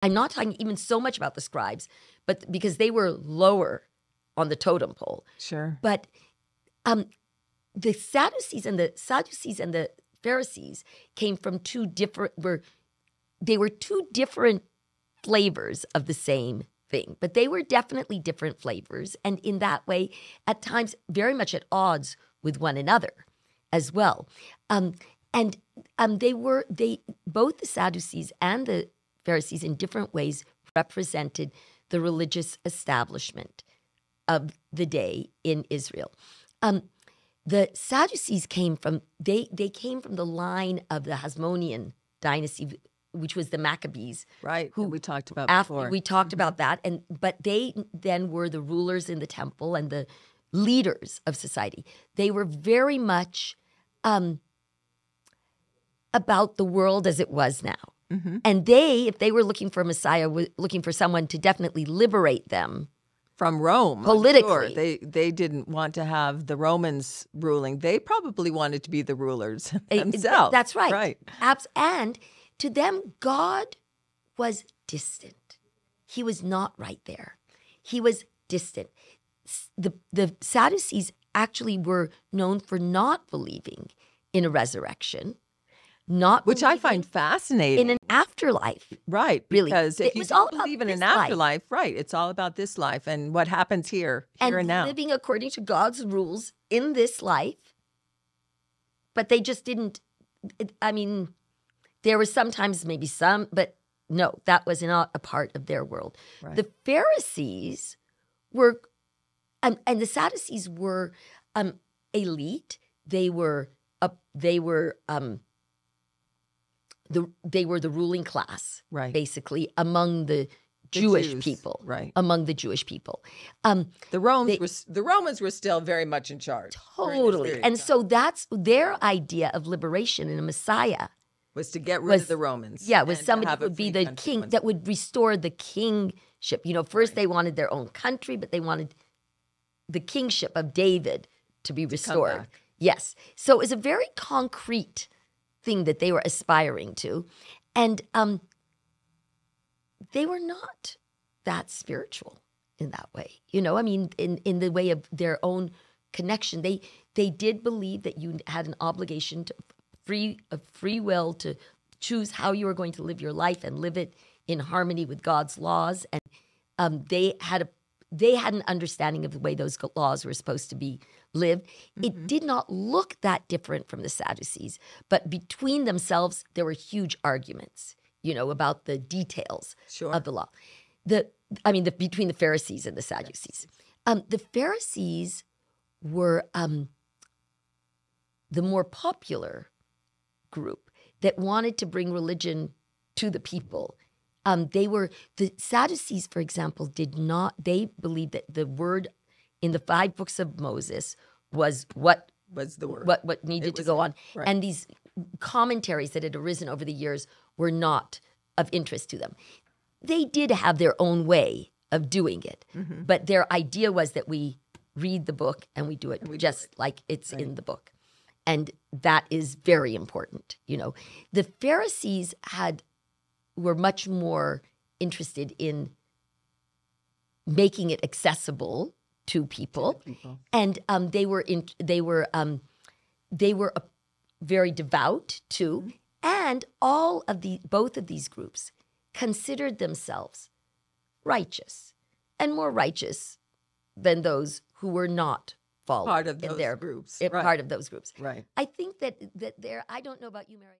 I'm not talking even so much about the scribes, but because they were lower on the totem pole. Sure. But the Sadducees and the Pharisees came from two different flavors of the same thing, but they were definitely different flavors, and in that way, at times, very much at odds with one another as well. Both the Sadducees and the Pharisees in different ways represented the religious establishment of the day in Israel. The Sadducees came from the line of the Hasmonean dynasty, which was the Maccabees. Right, who we talked about after before. we talked about that, but they then were the rulers in the temple and the leaders of society. They were very much about the world as it was now. Mm-hmm. And if they were looking for a Messiah, were looking for someone to definitely liberate them from Rome. Politically. Sure. They didn't want to have the Romans ruling. They probably wanted to be the rulers themselves. That's right. Right. And to them, God was distant. He was not right there. He was distant. The Sadducees actually were known for not believing in a resurrection. Which I find fascinating. In an afterlife. Right. Really. Because if you don't believe in an afterlife, life. right, it's all about this life and what happens here and now. Living according to God's rules in this life. But they just didn't, there was sometimes maybe some, but no, that was not a part of their world. Right. The Pharisees were, and the Sadducees were elite. They were the ruling class, right? Basically, among the Jewish people, right? Among the Jewish people, the Romans were still very much in charge, totally. And so that's their idea of liberation in a Messiah was to get rid of the Romans. Yeah, was somebody that would be the king that would restore the kingship. First they wanted their own country, but they wanted the kingship of David to be restored. Yes, so it was a very concrete thing that they were aspiring to, and they were not that spiritual in that way. In the way of their own connection, they did believe that you had an obligation to free will to choose how you were going to live your life and live it in harmony with God's laws, and they had an understanding of the way those laws were supposed to be lived. Mm-hmm. It did not look that different from the Sadducees, but between themselves, there were huge arguments, about the details of the law. Between the Pharisees and the Sadducees. The Pharisees were the more popular group that wanted to bring religion to the people. The Sadducees, for example, they believed that the word in the 5 books of Moses was what was the word, what needed to go on. Right. And these commentaries that had arisen over the years were not of interest to them. They did have their own way of doing it, mm-hmm. but their idea was that we read the book and we do it like it's in the book. And that is very important, The Pharisees were much more interested in making it accessible to people. And they were very devout too. Mm-hmm. And both of these groups considered themselves righteous and more righteous than those who were not following part of those groups. Part of those groups. Right. I think that there. I don't know about you, Mary.